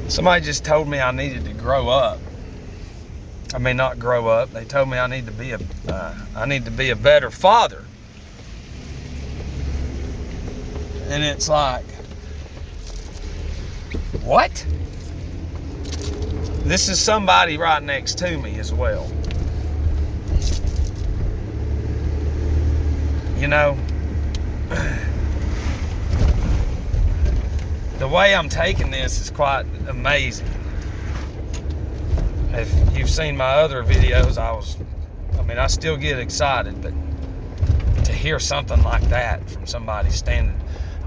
Somebody just told me I needed to grow up. I mean, not grow up. They told me I need to be a better father. And it's like, what? This is somebody right next to me as well. You know, the way I'm taking this is quite amazing. If you've seen my other videos, I still get excited, but to hear something like that from somebody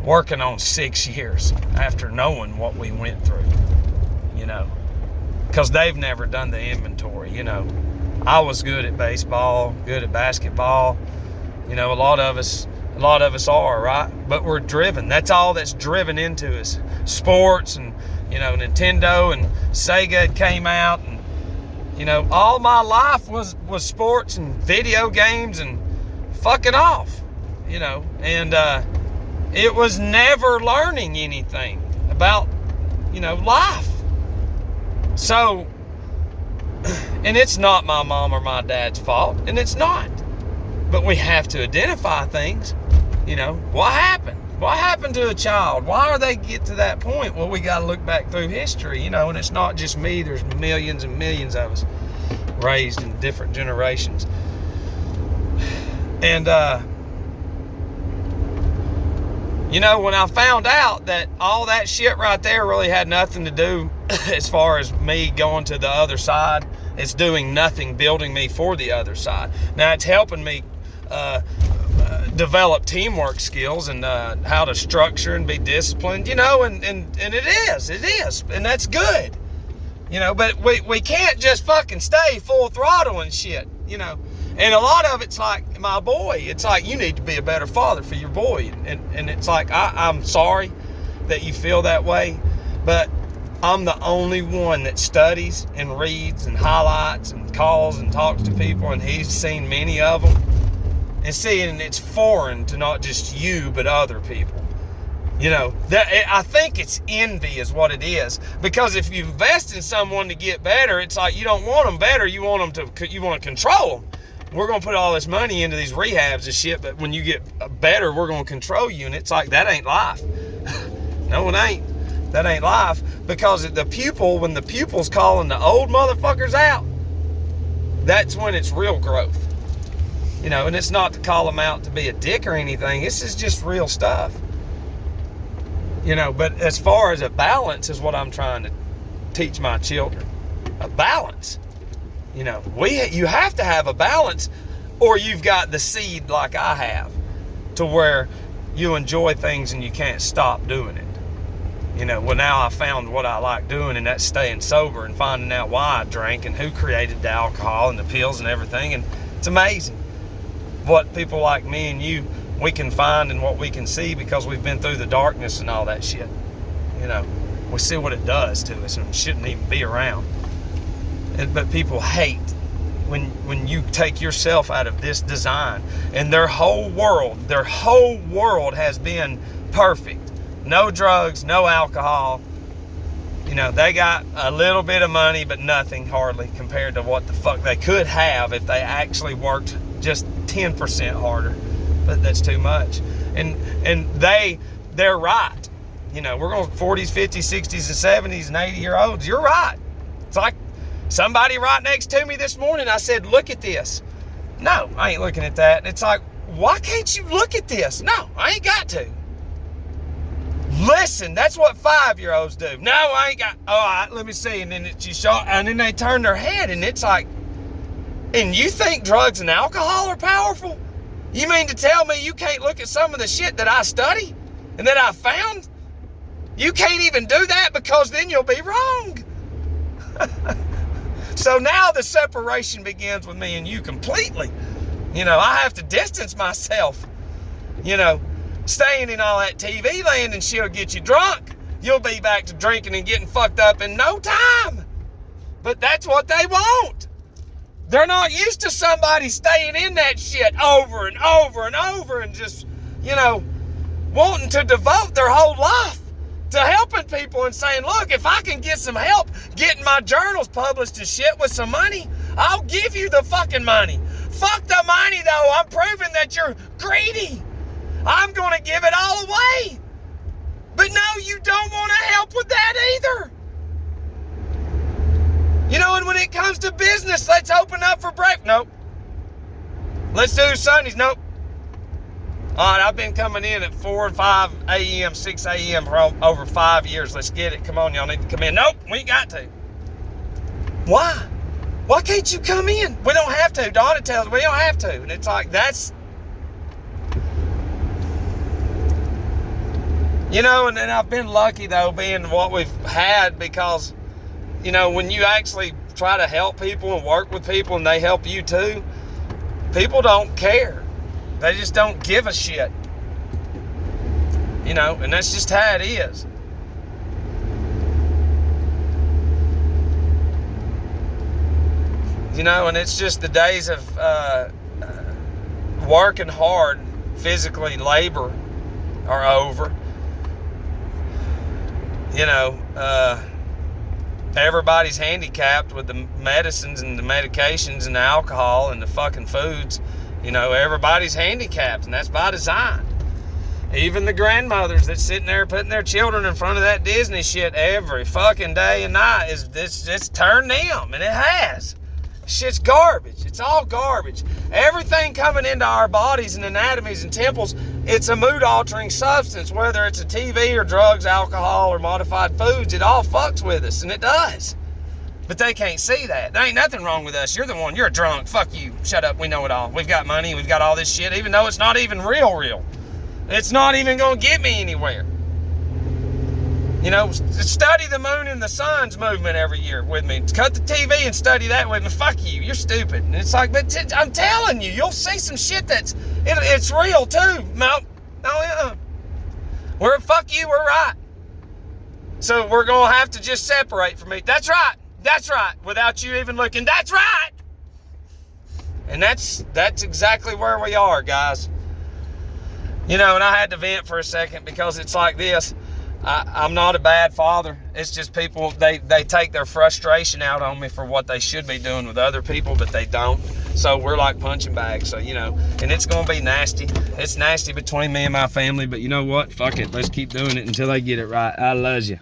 working on 6 years after knowing what we went through, because they've never done the inventory. I was good at baseball, good at basketball. A lot of us are, right? But we're driven. That's all that's driven into us. Sports and, Nintendo and Sega came out, and, all my life was sports and video games and fucking off, and it was never learning anything about, life. So, and it's not my mom or my dad's fault, and it's not. But we have to identify things. What happened? What happened to a child? Why are they get to that point? Well, we got to look back through history, and it's not just me. There's millions and millions of us raised in different generations. And, when I found out that all that shit right there really had nothing to do as far as me going to the other side, it's doing nothing building me for the other side. Now, it's helping me develop teamwork skills and how to structure and be disciplined, and it is, and that's good, but we can't just fucking stay full throttle and shit, and a lot of it's like, my boy, it's like, you need to be a better father for your boy, and it's like, I'm sorry that you feel that way, but I'm the only one that studies and reads and highlights and calls and talks to people, and he's seen many of them. And seeing it's foreign to not just you, but other people. I think it's envy is what it is. Because if you invest in someone to get better, it's like you don't want them better, you want to control them. We're going to put all this money into these rehabs and shit, but when you get better, we're going to control you. And it's like, that ain't life. No, it ain't. That ain't life. Because when the pupil's calling the old motherfuckers out, that's when it's real growth. And it's not to call them out to be a dick or anything. This is just real stuff. But as far as a balance is what I'm trying to teach my children. A balance. You have to have a balance, or you've got the seed like I have, to where you enjoy things and you can't stop doing it. Well, now I found what I like doing, and that's staying sober and finding out why I drank and who created the alcohol and the pills and everything. And it's amazing what people like me and you, we can find and what we can see, because we've been through the darkness and all that shit. We see what it does to us, and shouldn't even be around. But people hate when you take yourself out of this design, and their whole world has been perfect. No drugs, no alcohol. They got a little bit of money, but nothing hardly compared to what the fuck they could have if they actually worked just 10% harder. But that's too much. And they're right. We're going 40s, 50s, 60s, and 70s, and 80-year-olds. You're right. It's like somebody right next to me this morning, I said, look at this. No, I ain't looking at that. And it's like, why can't you look at this? No, I ain't got to. Listen, that's what 5-year-olds do. No, I ain't got, all right, let me see. And then and then they turn their head, and it's like, and you think drugs and alcohol are powerful? You mean to tell me you can't look at some of the shit that I study and that I found? You can't even do that, because then you'll be wrong. So now the separation begins with me and you completely. I have to distance myself. Staying in all that TV land and shit'll get you drunk. You'll be back to drinking and getting fucked up in no time. But that's what they want. They're not used to somebody staying in that shit over and over and over and just, wanting to devote their whole life to helping people and saying, look, if I can get some help getting my journals published and shit with some money, I'll give you the fucking money. Fuck the money, though. I'm proving that you're greedy. I'm going to give it all away. But no, you don't want to help with that either. You know, and when it comes to business, let's open up for break. Nope. Let's do Sundays. Nope. All right, I've been coming in at 4 and 5 a.m., 6 a.m. for over 5 years. Let's get it. Come on, y'all need to come in. Nope, we ain't got to. Why? Why can't you come in? We don't have to. Donna tells me we don't have to. And it's like, that's... You know, and then I've been lucky, though, being what we've had, because, you know, when you actually try to help people and work with people and they help you too, people don't care. They just don't give a shit. You know, and that's just how it is. You know, and it's just the days of working hard, physically labor are over. You know, everybody's handicapped with the medicines and the medications and the alcohol and the fucking foods. You know, everybody's handicapped, and that's by design. Even the grandmothers that's sitting there putting their children in front of that Disney shit every fucking day and night, it's turned them, and it has. Shit's garbage. It's all garbage. Everything coming into our bodies and anatomies and temples, it's a mood-altering substance, whether it's a TV or drugs, alcohol, or modified foods. It all fucks with us, and it does. But they can't see that. There ain't nothing wrong with us. You're the one. You're a drunk. Fuck you. Shut up. We know it all. We've got money. We've got all this shit, even though it's not even real. It's not even going to get me anywhere. You know, study the moon and the sun's movement every year with me. Cut the TV and study that with me. Fuck you. You're stupid. And it's like, but I'm telling you, you'll see some shit it's real too. No. Fuck you, we're right. So we're going to have to just separate from it. That's right. That's right. Without you even looking. That's right. And that's exactly where we are, guys. You know, and I had to vent for a second because it's like this. I'm not a bad father. It's just people, they take their frustration out on me for what they should be doing with other people, but they don't. So we're like punching bags. So, you know, and it's going to be nasty. It's nasty between me and my family, but you know what? Fuck it. Let's keep doing it until they get it right. I love you.